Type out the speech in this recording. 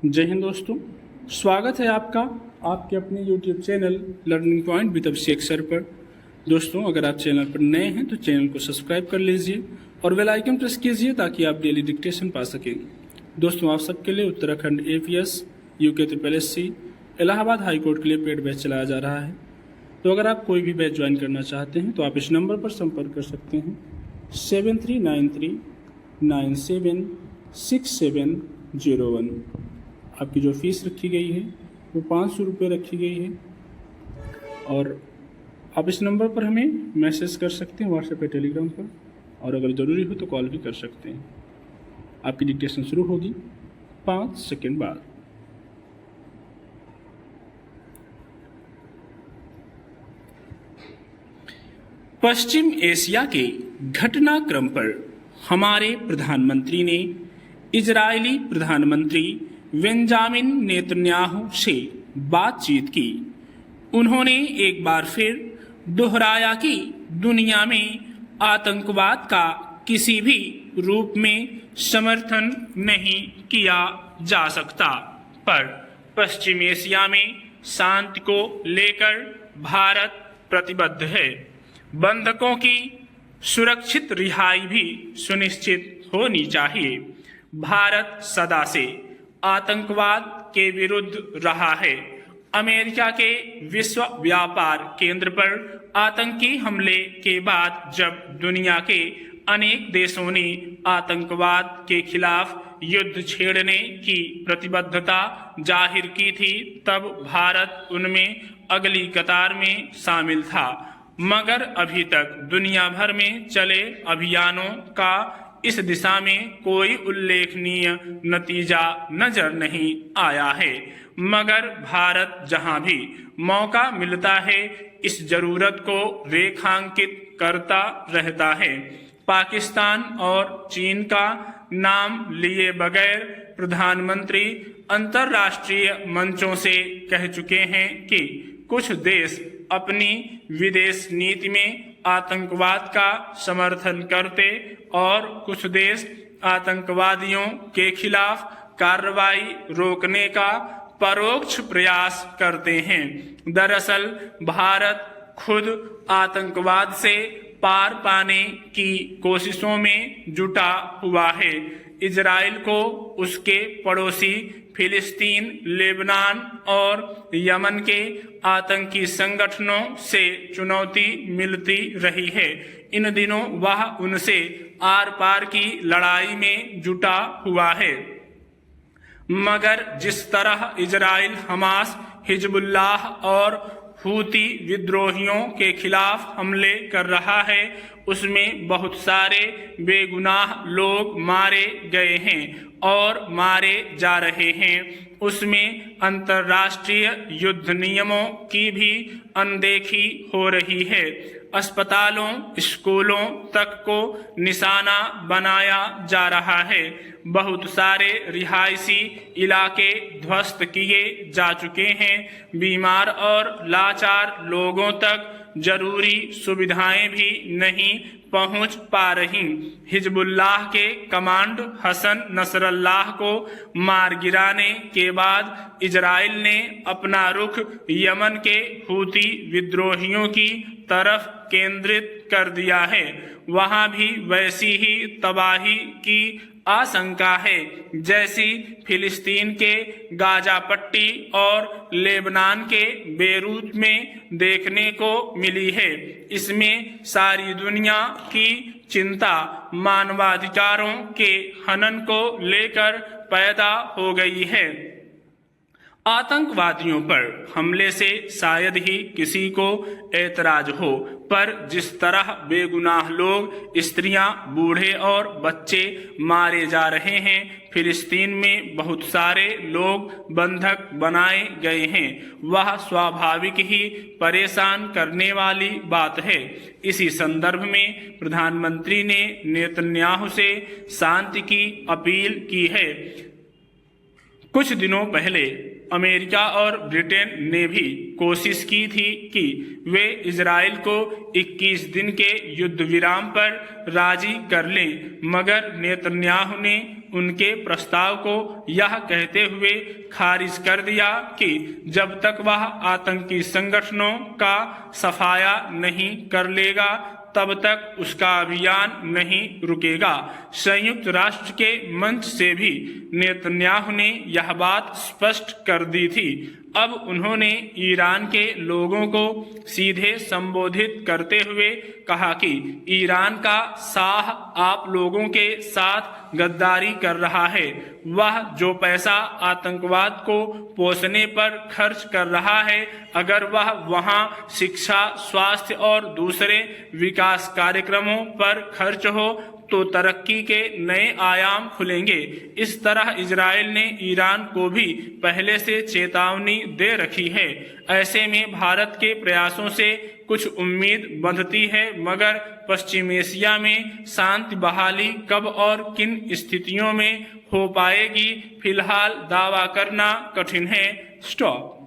जय हिंद दोस्तों, स्वागत है आपका आपके अपने YouTube channel learning point with Abhishek sir पर। दोस्तों, अगर आप चैनल पर नए हैं तो चैनल को सब्सक्राइब कर लीजिए और बेल आइकन प्रेस कीजिए ताकि आप डेली डिक्टेशन पा सकें। दोस्तों, आप सबके लिए Uttarakhand APS, UK SSC, Allahabad high court के लिए पेड बैच चलाया जा रहा है। तो अगर आप कोई भी बैच ज्वाइन करना चाहते हैं तो आप इस नंबर पर संपर्क कर सकते हैं 7393976701। आपकी जो फीस रखी गई है वो 500 रुपये रखी गई है और आप इस नंबर पर हमें मैसेज कर सकते हैं व्हाट्सएप या टेलीग्राम पर, और अगर ज़रूरी हो तो कॉल भी कर सकते हैं। आपकी डिक्टेशन शुरू होगी 5 सेकंड बाद। पश्चिम एशिया के घटनाक्रम पर हमारे प्रधानमंत्री ने इजरायली प्रधानमंत्री बेंजामिन नेतन्याहू से बातचीत की। उन्होंने एक बार फिर दोहराया कि दुनिया में आतंकवाद का किसी भी रूप में समर्थन नहीं किया जा सकता, पर पश्चिम एशिया में शांति को लेकर भारत प्रतिबद्ध है। बंधकों की सुरक्षित रिहाई भी सुनिश्चित होनी चाहिए। भारत सदा से आतंकवाद के विरुद्ध रहा है। अमेरिका के विश्व व्यापार केंद्र पर आतंकी हमले के बाद जब दुनिया के अनेक देशों ने आतंकवाद के खिलाफ युद्ध छेड़ने की प्रतिबद्धता जाहिर की थी, तब भारत उनमें अगली कतार में शामिल था। मगर अभी तक दुनिया भर में चले अभियानों का इस दिशा में कोई उल्लेखनीय नतीजा नजर नहीं आया है। मगर भारत जहां भी मौका मिलता है इस जरूरत को रेखांकित करता रहता है। पाकिस्तान और चीन का नाम लिए बगैर प्रधानमंत्री अंतर्राष्ट्रीय मंचों से कह चुके हैं कि कुछ देश अपनी विदेश नीति में आतंकवाद का समर्थन करते और कुछ देश आतंकवादियों के खिलाफ कार्रवाई रोकने का परोक्ष प्रयास करते हैं। दरअसल भारत खुद आतंकवाद से पार पाने की कोशिशों में जुटा हुआ है। इजराइल को उसके पड़ोसी फिलिस्तीन, लेबनान और यमन के आतंकी संगठनों से चुनौती मिलती रही है। इन दिनों वह उनसे आर पार की लड़ाई में जुटा हुआ है। मगर जिस तरह इजराइल हमास, हिजबुल्लाह और हूती विद्रोहियों के खिलाफ हमले कर रहा है, उसमें बहुत सारे बेगुनाह लोग मारे गए हैं और मारे जा रहे हैं। उसमें अंतर्राष्ट्रीय युद्ध नियमों की भी अनदेखी हो रही है। अस्पतालों, स्कूलों तक को निशाना बनाया जा रहा है। बहुत सारे रिहायशी इलाके ध्वस्त किए जा चुके हैं। बीमार और लाचार लोगों तक जरूरी सुविधाएं भी नहीं पहुंच पा रही। हिजबुल्लाह के कमांड हसन नसरल्लाह को मार गिराने के बाद इजराइल ने अपना रुख यमन के हूती विद्रोहियों की तरफ केंद्रित कर दिया है। वहां भी वैसी ही तबाही की आशंका है जैसी फिलिस्तीन के गाजा पट्टी और लेबनान के बेरूत में देखने को मिली है। इसमें सारी दुनिया की चिंता मानवाधिकारों के हनन को लेकर पैदा हो गई है। आतंकवादियों पर हमले से शायद ही किसी को ऐतराज हो, पर जिस तरह बेगुनाह लोग, स्त्रियां, बूढ़े और बच्चे मारे जा रहे हैं, फिलिस्तीन में बहुत सारे लोग बंधक बनाए गए हैं, वह स्वाभाविक ही परेशान करने वाली बात है। इसी संदर्भ में प्रधानमंत्री ने नेतन्याहू से शांति की अपील की है। कुछ दिनों पहले अमेरिका और ब्रिटेन ने भी कोशिश की थी कि वे इजराइल को 21 दिन के युद्ध विराम पर राजी कर लें, मगर नेतन्याहू ने उनके प्रस्ताव को यह कहते हुए खारिज कर दिया कि जब तक वह आतंकी संगठनों का सफाया नहीं कर लेगा तब तक उसका अभियान नहीं रुकेगा। संयुक्त राष्ट्र के मंच से भी नेतन्याहू ने यह बात स्पष्ट कर दी थी। अब उन्होंने ईरान के लोगों को सीधे संबोधित करते हुए कहा कि ईरान का शाह आप लोगों के साथ गद्दारी कर रहा है। वह जो पैसा आतंकवाद को पोषने पर खर्च कर रहा है, अगर वह वहां शिक्षा, स्वास्थ्य और दूसरे विकास कार्यक्रमों पर खर्च हो तो तरक्की के नए आयाम खुलेंगे। इस तरह इजराइल ने ईरान को भी पहले से चेतावनी दे रखी है। ऐसे में भारत के प्रयासों से कुछ उम्मीद बंधती है, मगर पश्चिम एशिया में शांति बहाली कब और किन स्थितियों में हो पाएगी, फिलहाल दावा करना कठिन है। स्टॉप।